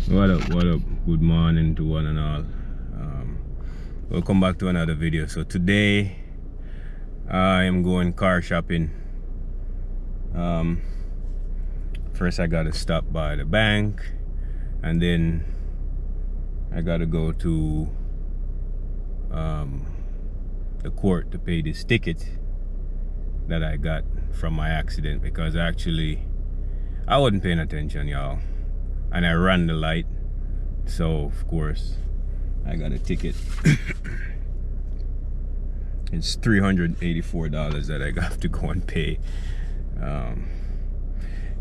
What up, what up? Good morning to one and all. Welcome back to another video. So today I am going car shopping. First I gotta stop by the bank, and then I gotta go to the court to pay this ticket that I got from my accident, because actually I wasn't paying attention, y'all, and I ran the light, so of course I got a ticket. It's $384 that I got to go and pay.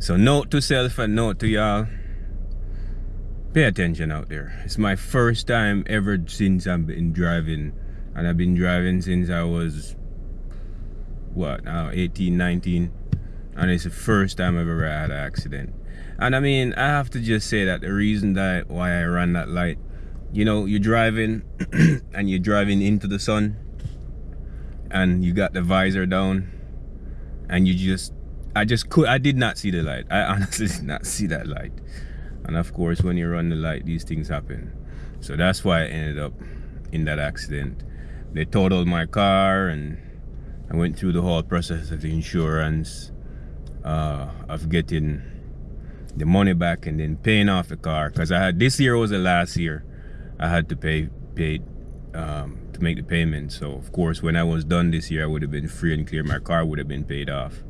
So note to self and note to y'all, pay attention out there. It's my first time ever since I've been driving, and I've been driving since I was what now, 18, 19, and it's the first time I've ever had an accident. And I mean, I have to just say that the reason that why I ran that light, you know, you're driving and you're driving into the sun, and you got the visor down, and I did not see the light. I honestly did not see that light. And of course, when you run the light, these things happen. So that's why I ended up in that accident. They totaled my car, and I went through the whole process of the insurance, of getting the money back and then paying off the car, because this year was the last year I had to pay to make the payment. So of course, when I was done this year, I would have been free and clear. My car would have been paid off.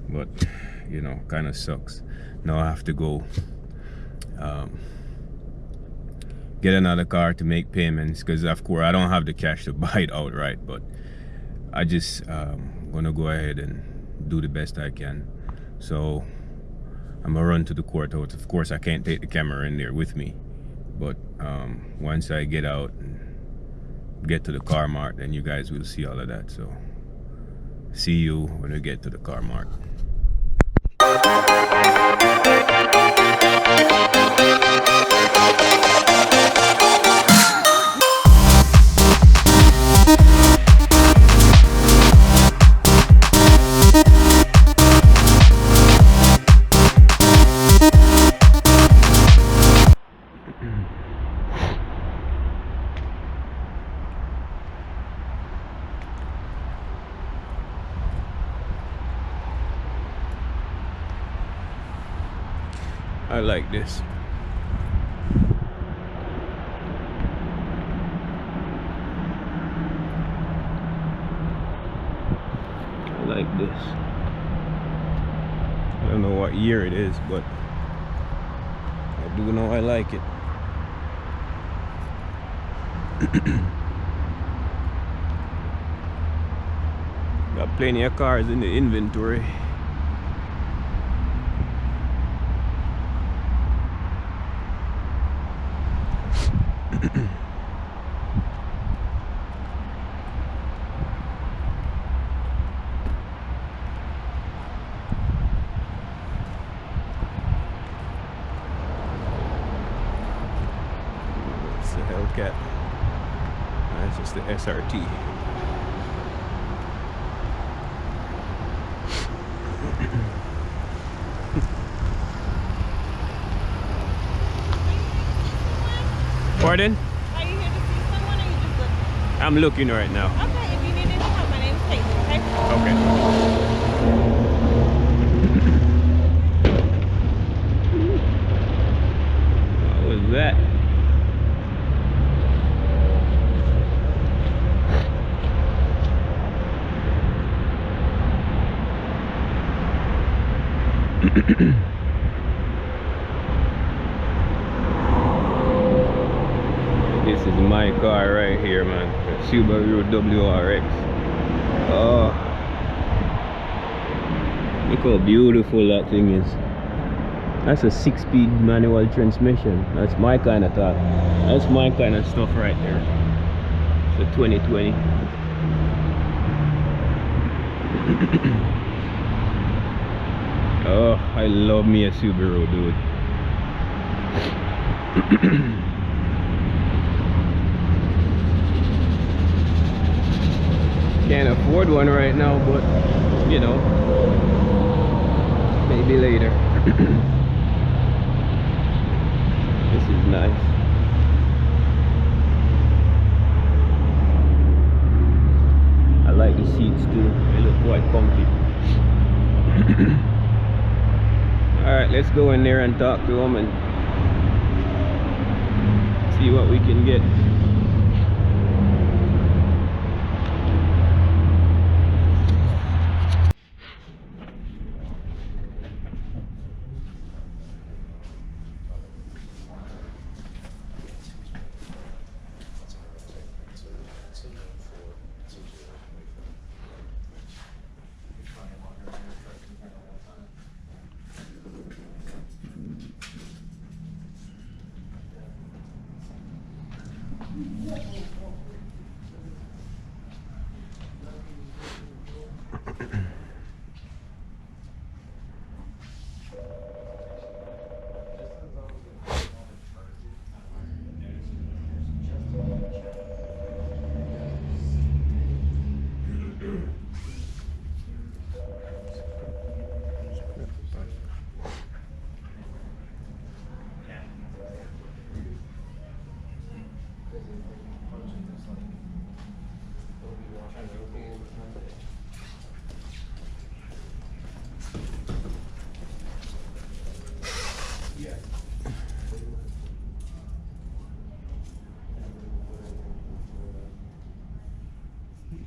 But you know, kind of sucks. Now I have to go get another car to make payments, because of course I don't have the cash to buy it outright. But I just gonna go ahead and do the best I can. So I'm gonna run to the courthouse. Of course I can't take the camera in there with me, but once I get out and get to the car mart, then you guys will see all of that. So see you when we get to the car mart. I like this. I like this. I don't know what year it is, but I do know I like it. Got plenty of cars in the inventory. It's the Hellcat. That's just the SRT. Pardon? Are you here to see someone, or you just looking? I'm looking right now. Okay, if you need any help, my name's Kate, okay? Okay. What was that? This is my car right here, man. The Subaru WRX. Oh, look how beautiful that thing is. That's a 6-speed manual transmission. That's my kind of thought. That's my kind of stuff right there. It's a 2020. Oh, I love me a Subaru, dude. Can't afford one right now, but you know, maybe later. This nice. I like the seats too. They look quite comfy. Alright, let's go in there and talk to them and see what we can get.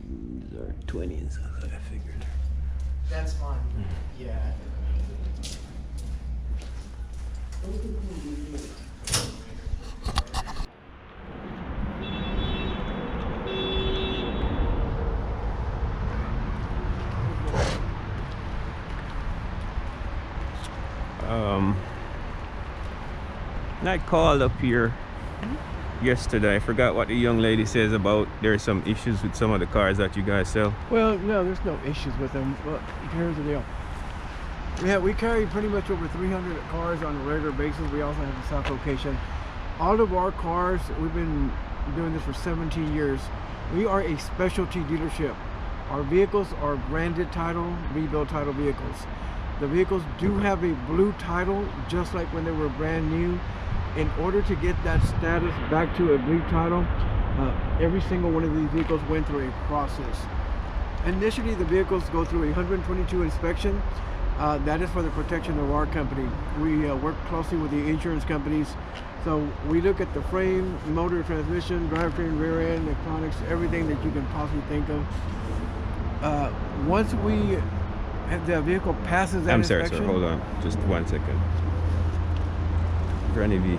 These are 20s, I figured. That's fine. Yeah. I called up here yesterday. I forgot what the young lady says about there's some issues with some of the cars that you guys sell. Well, no, there's no issues with them. But here's the deal. We carry pretty much over 300 cars on a regular basis. We also have a stock location. All of our cars, we've been doing this for 17 years. We are a specialty dealership. Our vehicles are branded title, rebuild title vehicles. The vehicles do have a blue title, just like when they were brand new. In order to get that status back to a blue title, every single one of these vehicles went through a process. Initially, the vehicles go through a 122 inspection. That is for the protection of our company. We work closely with the insurance companies. So we look at the frame, motor, transmission, drivetrain, rear end, electronics, everything that you can possibly think of. Once the vehicle passes that inspection... I'm sorry, sir, hold on. Just 1 second. Granny V.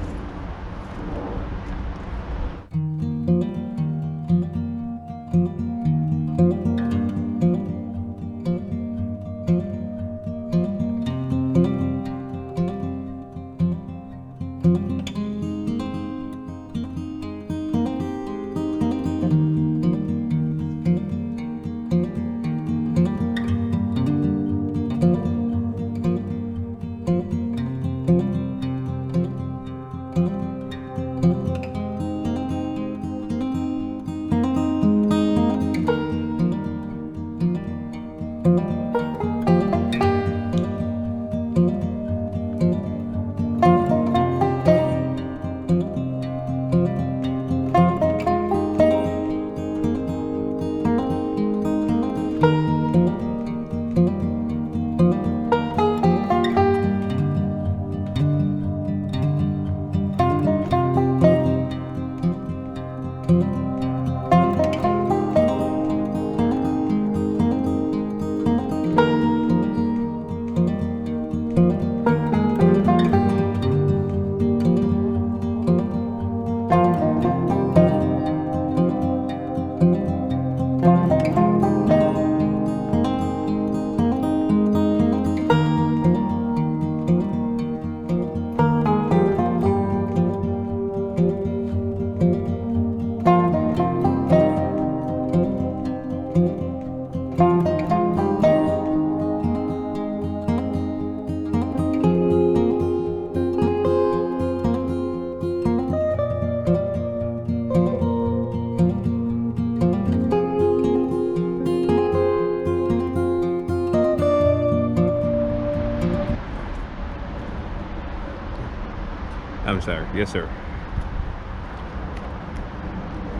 I'm sorry. Yes, sir.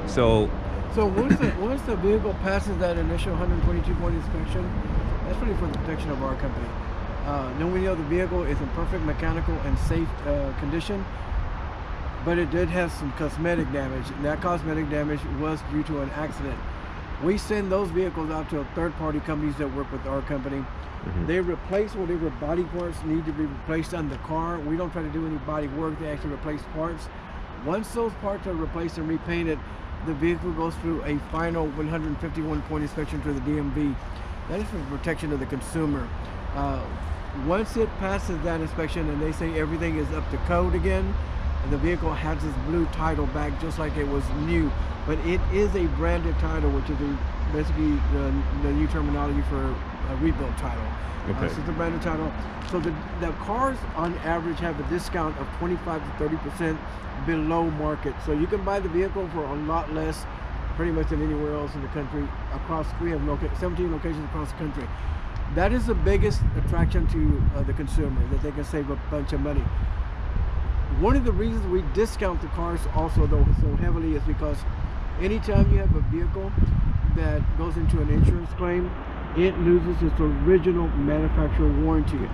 So So once the vehicle passes that initial 122-point inspection, that's really for the protection of our company. Then we know the vehicle is in perfect mechanical and safe condition, but it did have some cosmetic damage. And that cosmetic damage was due to an accident. We send those vehicles out to third-party companies that work with our company. They replace whatever body parts need to be replaced on the car. We don't try to do any body work. They actually replace parts. Once those parts are replaced and repainted, the vehicle goes through a final 151-point inspection to the DMV. That is for protection of the consumer. Once it passes that inspection and they say everything is up to code again, the vehicle has its blue title back just like it was new. But it is a branded title, which is basically the new terminology for a rebuilt title. Okay. So it's a branded title. So the cars on average have a discount of 25 to 30% below market. So you can buy the vehicle for a lot less pretty much than anywhere else in the country. We have 17 locations across the country. That is the biggest attraction to the consumer, that they can save a bunch of money. One of the reasons we discount the cars also though so heavily is because anytime you have a vehicle that goes into an insurance claim, it loses its original manufacturer warranty.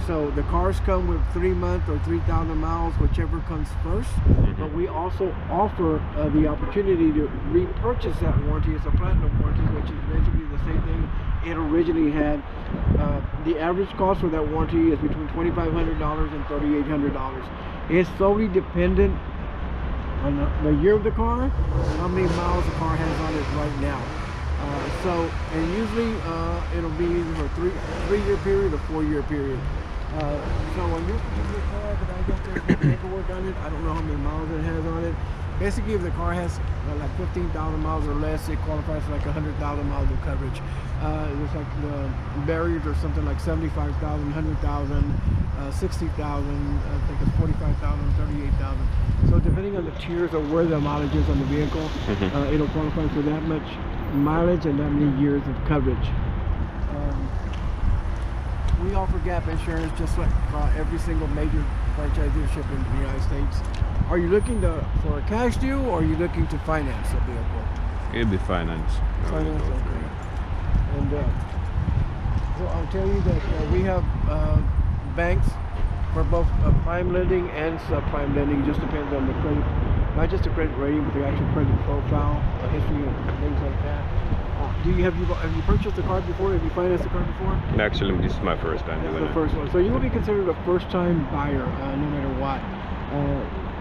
So the cars come with 3 months or 3,000 miles, whichever comes first. But we also offer the opportunity to repurchase that warranty as a platinum warranty, which is basically the same thing it originally had. The average cost for that warranty is between $2,500 and $3,800. It's solely dependent on the year of the car and how many miles the car has on it right now. And usually it'll be either for a 3-year period or 4-year period. So when you use your car, but I don't think there's paperwork on it, I don't know how many miles it has on it. Basically, if the car has like 15,000 miles or less, it qualifies for like 100,000 miles of coverage. There's like the barriers or something like 75,000, 100,000, 60,000, I think it's 45,000, 38,000. So depending on the tiers or where the mileage is on the vehicle, it'll qualify for that much mileage and that many years of coverage. We offer gap insurance just like every single major franchise dealership in the United States. Are you looking for a cash deal or are you looking to finance a vehicle? it'll be finance. Finance, okay. And so I'll tell you that we have banks for both prime lending and subprime lending. Just depends on the credit, not just the credit rating, but the actual credit profile, history, and things like that. Have you purchased a car before? Have you financed a car before? Actually, this is my first time doing it. That's the first one. So you will be considered a first-time buyer, no matter what.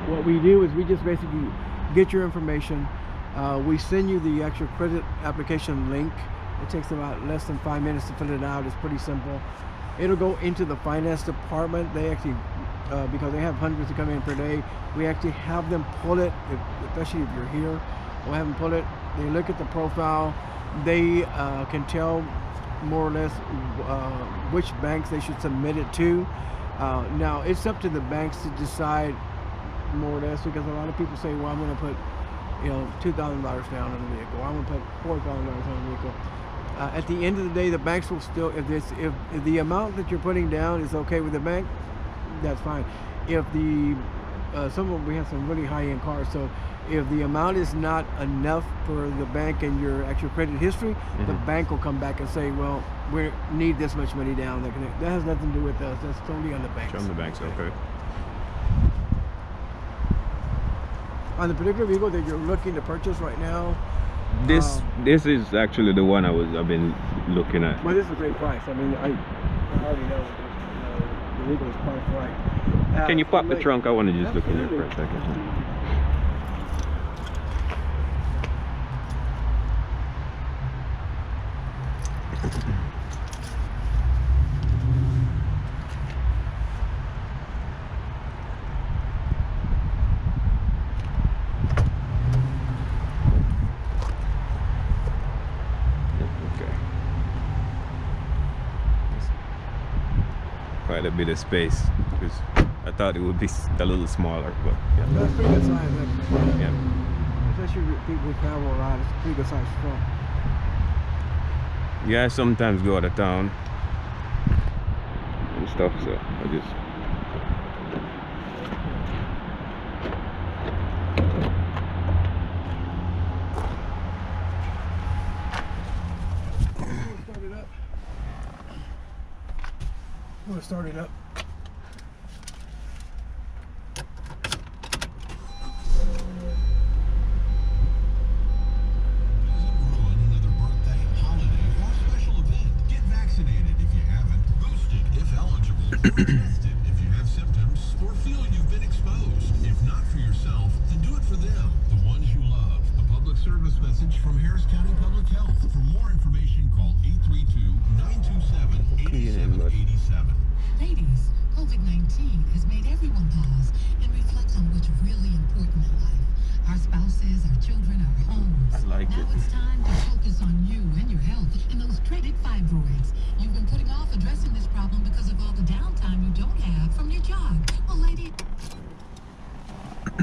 What we do is we just basically get your information. We send you the actual credit application link. It takes about less than 5 minutes to fill it out. It's pretty simple. It'll go into the finance department. They actually, because they have hundreds that come in per day, we actually have them pull it, especially if you're here. We'll have them pull it. They look at the profile. They can tell more or less which banks they should submit it to. Now, it's up to the banks to decide more or less, because a lot of people say, well, I'm going to put $2,000 down on the vehicle. I'm going to put $4,000 on the vehicle. At the end of the day, the banks will still, if the amount that you're putting down is okay with the bank, that's fine. If we have some really high-end cars, so if the amount is not enough for the bank and your actual credit history, the bank will come back and say, well, we need this much money down. That has nothing to do with us. That's totally on the banks. On the banks, okay. On the particular vehicle that you're looking to purchase right now, This is actually the one I've been looking at. well, this is a great price. I mean, I already know the vehicle is priced right. Can you pop the trunk? I want to just look in there for a second. Quite a bit of space, because I thought it would be a little smaller, but yeah. That's pretty good size, actually. Yeah. Especially with people who travel a lot, it's a pretty good size trunk. Yeah, I sometimes go out of town and stuff, so I just start it up. Tested if you have symptoms or feel you've been exposed. If not for yourself, then do it for them, the ones you love. A public service message from Harris County Public Health. For more information, call 832-927-8787. Ladies, COVID-19 has made everyone pause and reflect on what's really important in life. Our spouses, our children, our homes. I like now it. it's time to focus on you and your health and those dreaded fibroids. You've been putting off addressing this problem because of all the downtime you don't have from your job. Well, lady... I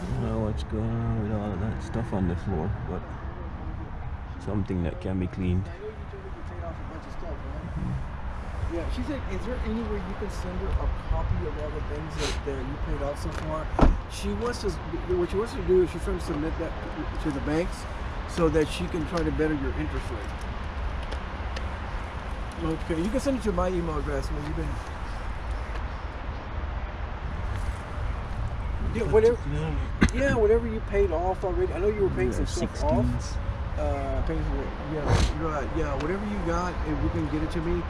don't know what's going on with all of that stuff on the floor, but something that can be cleaned. I know you told her to take off a bunch of stuff, right? Yeah, she said, is there any way you can send her a copy of all the things that you paid off so far? She wants to, what she wants to do is she's trying to submit that to the banks so that she can try to better your interest rate. Okay, you can send it to my email address when you've been... Yeah, whatever you paid off already. I know you were paying some stuff off. Whatever you got, if you can get it to me.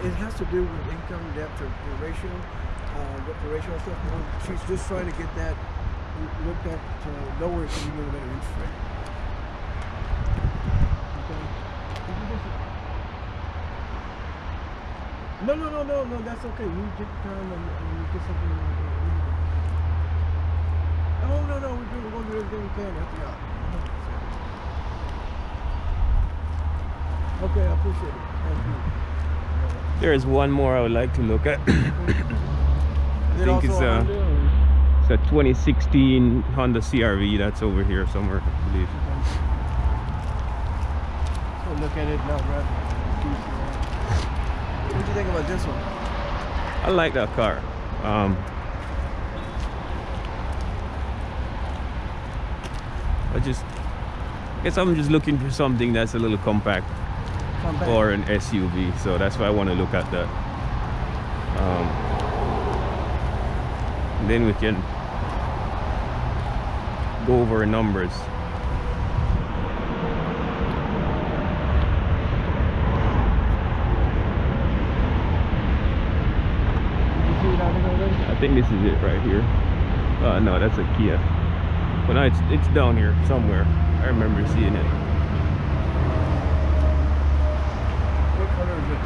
It has to do with income, debt to ratio, and stuff. She's just trying to get that looked at to lower it so you get a better interest rate. Okay. No, that's okay. You get time and you get something. Oh, no, we're going to do everything we can to help you out. 100%. Okay, I appreciate it. Thank you. There is one more I would like to look at. I think it's a 2016 Honda CR-V that's over here somewhere, I believe. So look at it now, right? What do you think about this one? I like that car. I guess I'm just looking for something that's a little compact or an SUV, so that's why I want to look at that. Then we can go over numbers. I think this is it right here. No, that's a Kia. But no, it's down here somewhere. I remember seeing it. What color is it?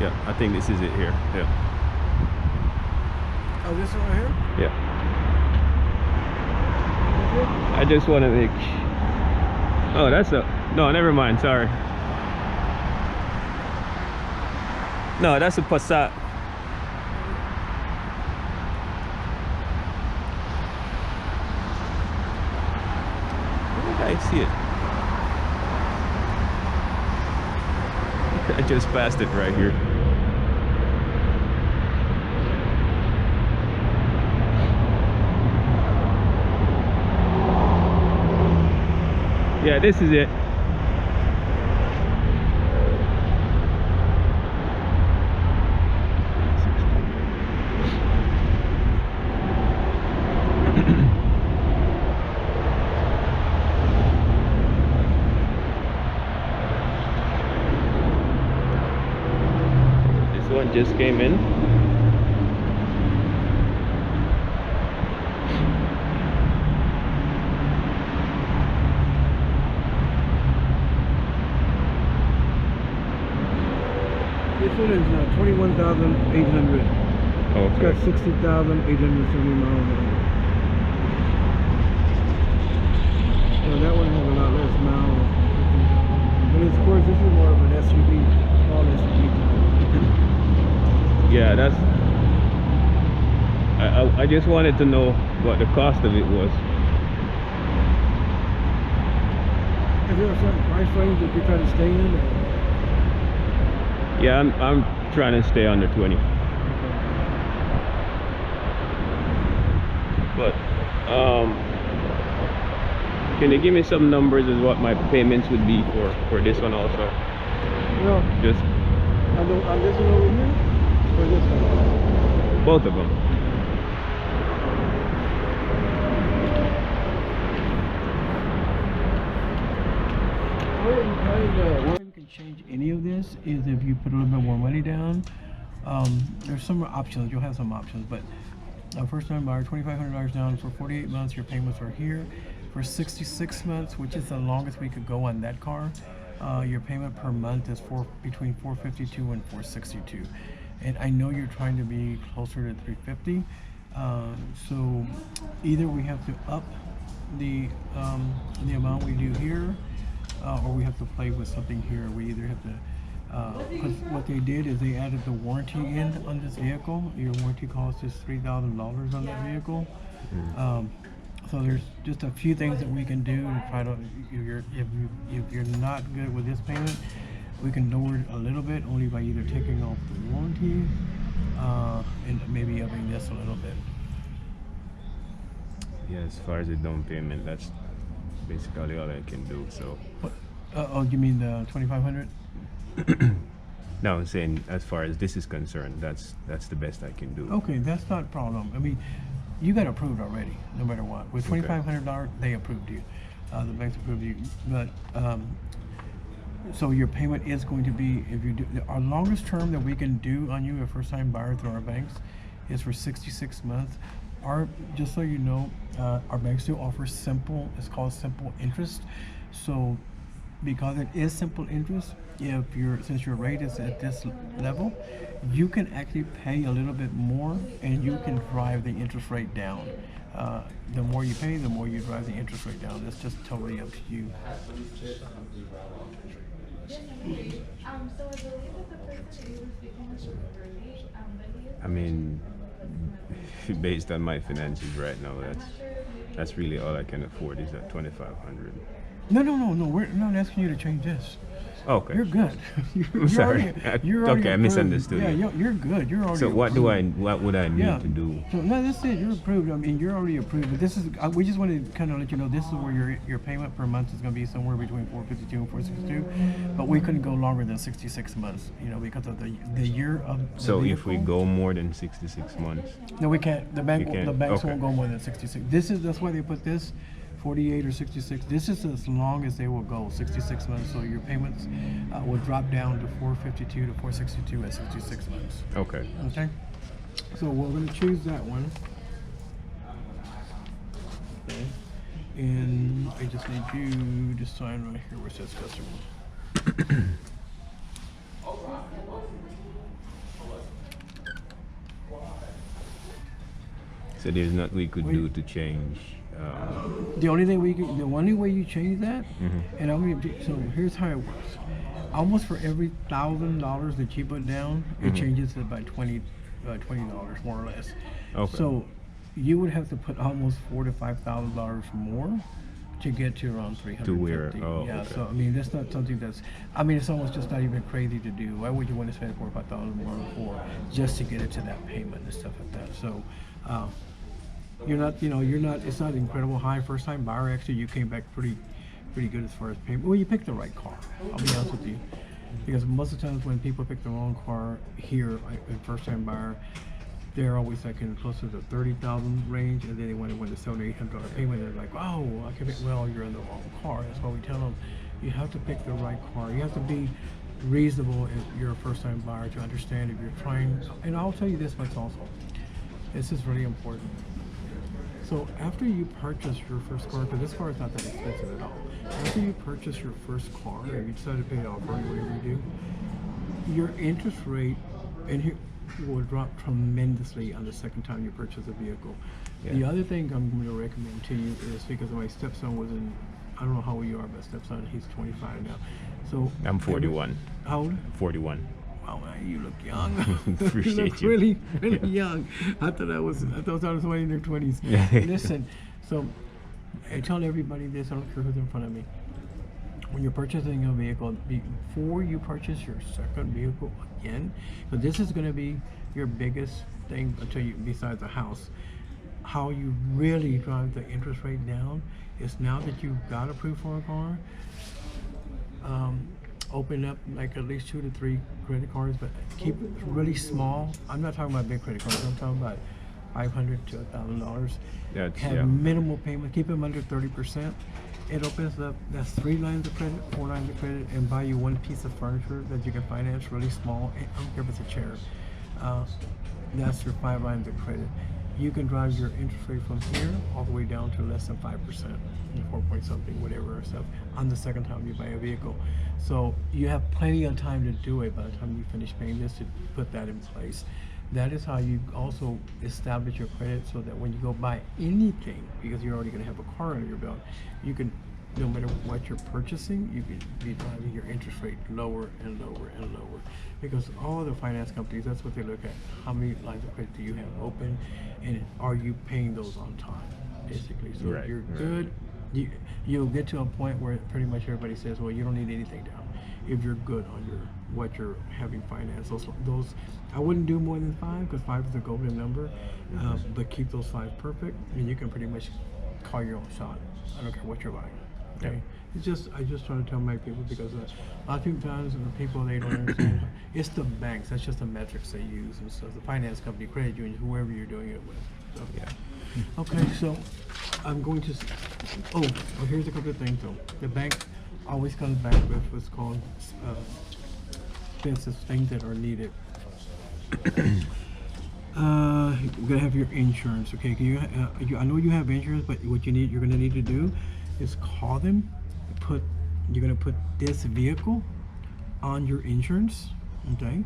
Yeah, I think this is it here. Yeah. Oh, this one right here? Yeah. I just want to make... Oh, that's a... No, never mind. Sorry. No, that's a Passat. I see it. I just passed it right here. Yeah, this is it. Just came in. This one is 21,800. Okay. It's got 60,870 miles on it. So that one has a lot less miles. But of course, this is more of an SUV, small SUV. Yeah, that's... I just wanted to know what the cost of it was. Is there a certain price range that you're trying to stay in? Or? Yeah, I'm trying to stay under 20. But can you give me some numbers as what my payments would be for this one also? No. Just On this one over here? Or this one? both of them. Where you can change any of this is if you put a little bit more money down. There's some options. You'll have some options, but first time buyer, $2,500 down for 48 months. Your payments are here. For 66 months, which is the longest we could go on that car, your payment per month is between $452 and $462. And I know you're trying to be closer to $350. So either we have to up the amount we do here, or we have to play with something here. We either have to, because what they did is they added the warranty in on this vehicle. Your warranty cost is $3,000 on that vehicle. So there's just a few things that we can do to try to, if you're not good with this payment, we can lower it a little bit only by either taking off the warranty and maybe upping this a little bit. Yeah, as far as the down payment, that's basically all I can do. So. Oh, you mean the $2,500? No, I'm saying as far as this is concerned, that's the best I can do. Okay, that's not a problem. I mean, you got approved already, no matter what. With $2,500, they approved you. The banks approved you. But so your payment is going to be, if you do, our longest term that we can do on you, a first-time buyer through our banks, is for 66 months. Just so you know, our banks do offer simple. It's called simple interest. So because it is simple interest, since your rate is at this level, you can actually pay a little bit more and you can drive the interest rate down. The more you pay, the more you drive the interest rate down. That's just totally up to you. I mean, based on my finances right now, that's really all I can afford is at $2,500. No. We're not asking you to change this. Okay. You're good. I'm sorry. You're already okay, I misunderstood. Yeah, you're good. You're already. So what approved. what would I need to do? So no, that's it. You're approved. I mean, you're already approved. But this is. We just wanted to kind of let you know this is where your payment per month is going to be somewhere between $452 and $462. But we couldn't go longer than 66 months. Because of the year of. So vehicle. if we go more than 66 months. No, we can't. The banks Okay. won't go more than 66. That's why they put this. 48 or 66. This is as long as they will go, 66 months. So your payments will drop down to 452 to 462 at 66 months. Okay. Okay. So we're going to choose that one. Okay. And I just need you to sign right here where it says customer. So there's nothing we could do to change. The only way you change that, and so here's how it works. Almost for every $1,000 that you put down, it changes it by $20 more or less. Okay. So you would have to put almost $4,000 to $5,000 more to get to around $350. To where? Yeah. Okay. So I mean, that's not something that's. I mean, it's almost just not even crazy to do. Why would you want to spend $4,000 or $5,000 more for just to get it to that payment and stuff like that? So. You're not, it's not incredible high first time buyer. Actually, you came back pretty good as far as payment. Well, you picked the right car. I'll be honest with you. Because most of the times when people pick the wrong car here, like a first time buyer, they're always like in closer to the 30,000 range, and then they want the $700 or $800 payment. They're like, oh, I can pick, well, you're in the wrong car. That's why we tell them, you have to pick the right car. You have to be reasonable if you're a first time buyer to understand if you're trying, and I'll tell you this much also. This is really important. So after you purchase your first car, because this car is not that expensive at all. After you purchase your first car and you decide to pay it off or whatever you do, your interest rate will drop tremendously on the second time you purchase a vehicle. Yeah. The other thing I'm going to recommend to you is because my stepson was in, I don't know how old you are, but stepson, he's 25 now. So I'm 41. How old? 41. Wow, you look young. Appreciate you look you. really young. I thought I was somebody in their 20s. Listen, so I tell everybody this, I don't care who's in front of me. when you're purchasing a vehicle, before you purchase your second vehicle again, so this is going to be your biggest thing until you, besides a house, how you really drive the interest rate down is now that you've got approved for a car, open up like at least 2 to 3 credit cards, but keep it really small. I'm not talking about big credit cards. I'm talking about $500 to $1,000. Have minimal payment. Keep them under 30%. It opens up. That's 3 lines of credit, 4 lines of credit, and buy you 1 piece of furniture that you can finance really small. I don't care if it's a chair. That's your 5 lines of credit. You can drive your interest rate from here all the way down to less than 5%, 4 point something, whatever stuff, on the second time you buy a vehicle. So you have plenty of time to do it by the time you finish paying this to put that in place. That is how you also establish your credit, so that when you go buy anything, because you're already going to have a car under your belt, you can, no matter what you're purchasing, you can be driving your interest rate lower and lower and lower. Because all the finance companies, that's what they look at. How many lines of credit do you have open, and are you paying those on time, basically? So if you're good, you'll get to a point where pretty much everybody says, well, you don't need anything down. If you're good on your what you're having financed, those I wouldn't do more than 5, because 5 is the golden number. But keep those 5 perfect, and you can pretty much call your own shot. I don't care what you're buying. Okay, it's just I just try to tell my people, because a lot of times the people, they don't understand. It's the banks. That's just the metrics they use, and so the finance company, credit union, whoever you're doing it with. So, okay, so I'm going to. Oh, here's a couple of things though. The bank always comes back with what's called expensive things that are needed. You're gonna have your insurance. Okay, I know you have insurance, but what you're gonna need to do is call them. You're gonna put this vehicle on your insurance. Okay,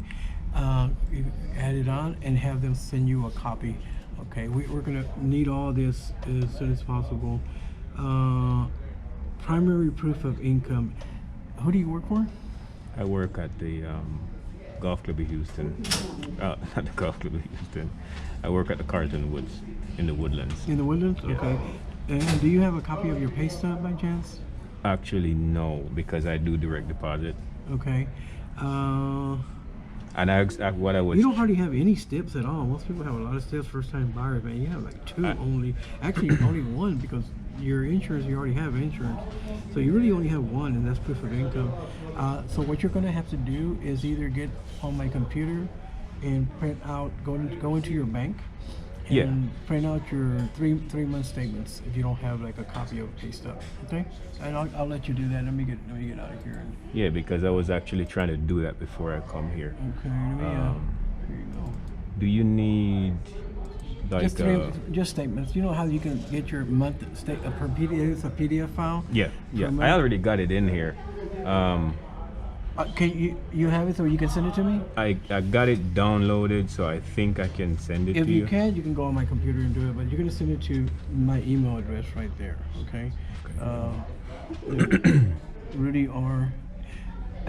you add it on and have them send you a copy. Okay, we're gonna need all this as soon as possible. Primary proof of income. Who do you work for? I work at the Golf Club of Houston. Not the Golf Club of Houston. I work at the Cars in the Woods, in the Woodlands. In the Woodlands? Yeah. Okay. And do you have a copy of your pay stub by chance? Actually, no, because I do direct deposit. Okay. And what I was. You don't hardly have any steps at all. Most people have a lot of steps. First time buyers, man. You have like 2 only. Actually, only 1, because your insurance, you already have insurance. So you really only have 1, and that's proof of income. So what you're going to have to do is either get on my computer and print out, go into your bank and print out your 3-month statements if you don't have like a copy of pay stub. Okay, and I'll let you do that. Let me get out of here. Yeah, because I was actually trying to do that before I come here. Okay, here you go. Do you need like just statements? You know how you can get your month per PDF? It's a PDF file. Yeah. I already got it in here. Can you have it so you can send it to me? I got it downloaded, so I think I can send it to you. If you can go on my computer and do it, but you're going to send it to my email address right there, okay? Rudy R.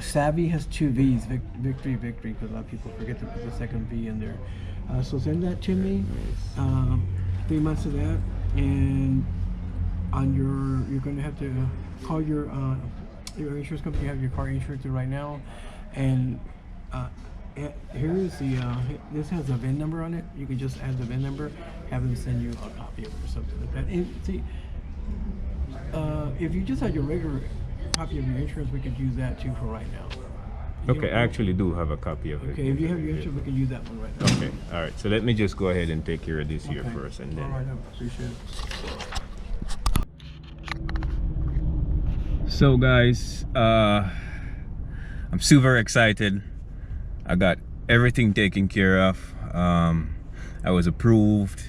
Savvy has 2 V's, victory, because a lot of people forget to put the second V in there. So send that to me, 3 months of that, and you're going to have to call your insurance company. You have your car insured through right now, and here is this has a VIN number on it. You can just add the VIN number, have them send you a copy of it or something like that. And see, if you just had your regular copy of your insurance, we could use that too for right now. Okay, I actually do have a copy of it. Okay, if you have your insurance, we can use that one right now. Okay, all right. So let me just go ahead and take care of this here first, and then. All right, I appreciate it. So guys, I'm super excited. I got everything taken care of. I was approved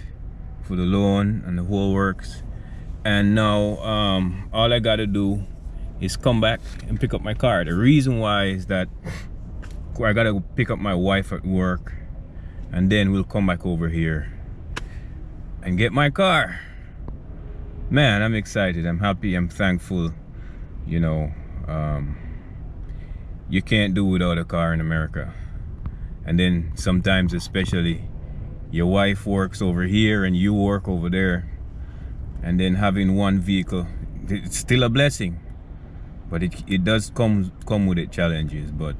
for the loan and the whole works, and now all I gotta do is come back and pick up my car. The reason why is that I gotta pick up my wife at work, and then we'll come back over here and get my car. Man, I'm excited, I'm happy, I'm thankful. You know, you can't do without a car in America. And then sometimes, especially, your wife works over here and you work over there, and then having one vehicle, it's still a blessing. but it does come with its challenges. But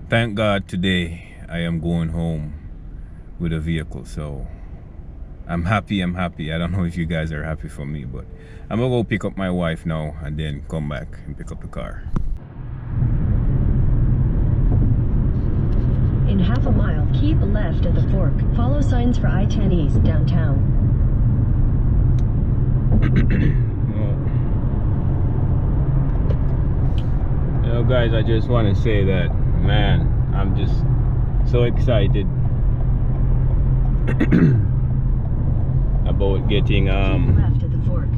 thank God today I am going home with a vehicle, so I'm happy. I don't know if you guys are happy for me, but I'm gonna go pick up my wife now and then come back and pick up the car. In half a mile, keep left at the fork. Follow signs for I-10 East downtown. You know, guys, I just want to say that, man, I'm just so excited about getting Keep left at the fork.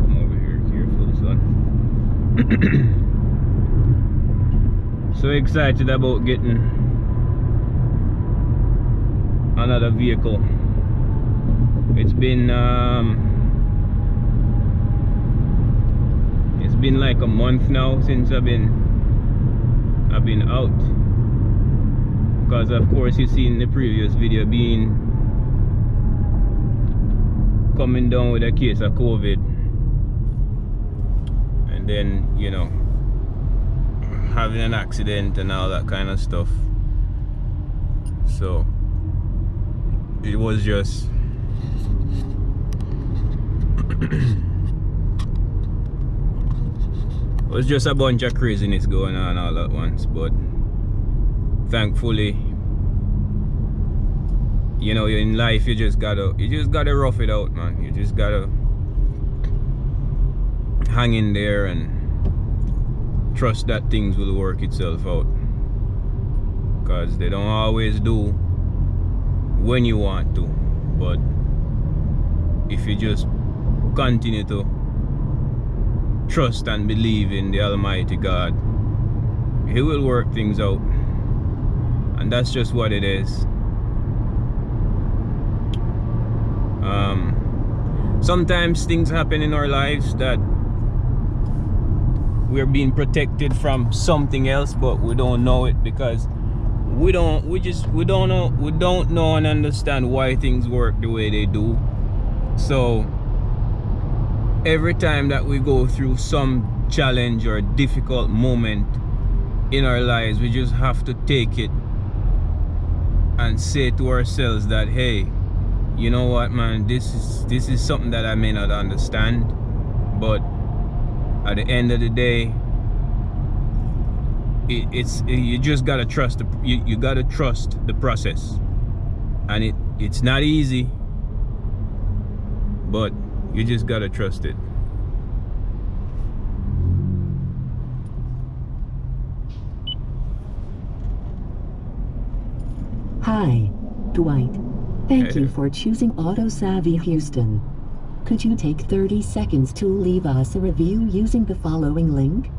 come over here, careful, son. So excited about getting another vehicle. It's been like a month now since I've been out, because of course you see in the previous video coming down with a case of COVID, and then, you know, having an accident and all that kind of stuff. So it was just it was just a bunch of craziness going on all at once. But thankfully, you know, in life you just gotta rough it out, man. You just gotta hang in there and trust that things will work itself out, because they don't always do when you want to. But if you just continue to trust and believe in the Almighty God, He will work things out, and that's just what it is. Sometimes things happen in our lives that we're being protected from something else, but we don't know it, because we don't know and understand why things work the way they do. So every time that we go through some challenge or difficult moment in our lives, we just have to take it and say to ourselves that, hey, you know what, man, this is something that I may not understand, but at the end of the day, you just gotta trust you gotta trust the process, and it's not easy, but you just gotta trust it. Hi, Dwight. Thank you for choosing AUTOSAVVY Houston. Could you take 30 seconds to leave us a review using the following link?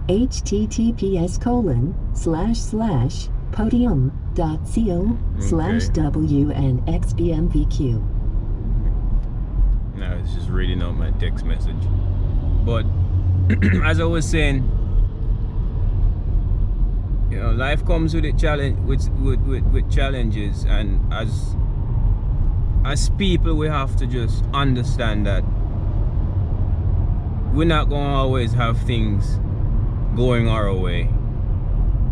https://podium.co/WNXBMVQ. Now it's just reading out my text message. But as I was saying, you know, life comes with a challenge, with challenges, and as people, we have to just understand that we're not going to always have things going our way,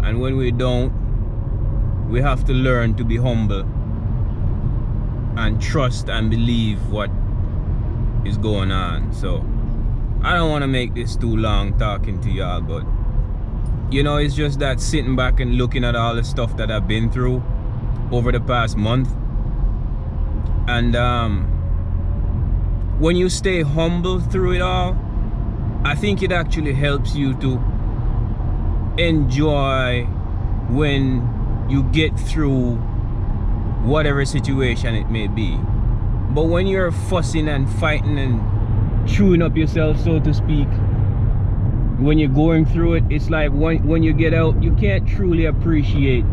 and when we don't, we have to learn to be humble and trust and believe what is going on. So I don't want to make this too long talking to y'all, but you know, it's just that sitting back and looking at all the stuff that I've been through over the past month, and when you stay humble through it all, I think it actually helps you to enjoy when you get through whatever situation it may be. But when you're fussing and fighting and chewing up yourself, so to speak, when you're going through it, it's like when you get out, you can't truly appreciate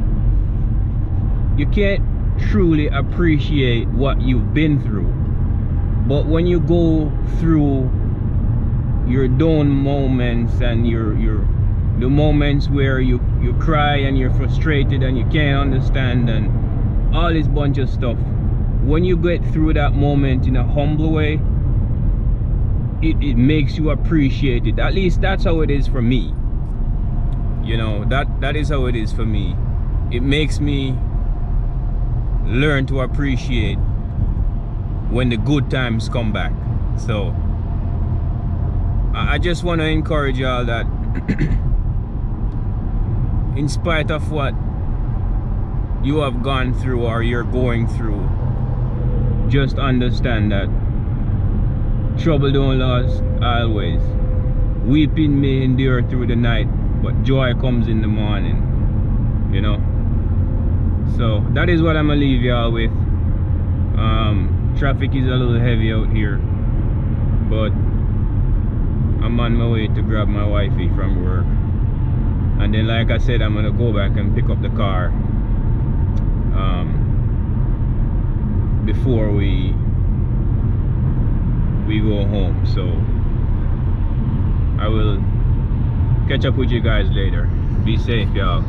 what you've been through. But when you go through your down moments and the moments where you cry and you're frustrated and you can't understand and all this bunch of stuff, when you get through that moment in a humble way, it makes you appreciate it. At least that's how it is for me. You know, that is how it is for me. It makes me learn to appreciate when the good times come back. So I just want to encourage y'all that in spite of what you have gone through or you're going through, just understand that trouble don't last always. Weeping may endure through the night, but joy comes in the morning. You know? So that is what I'm gonna leave y'all with. Traffic is a little heavy out here, but I'm on my way to grab my wifey from work. And then, like I said, I'm gonna go back and pick up the car before we go home. So I will catch up with you guys later. Be safe, y'all.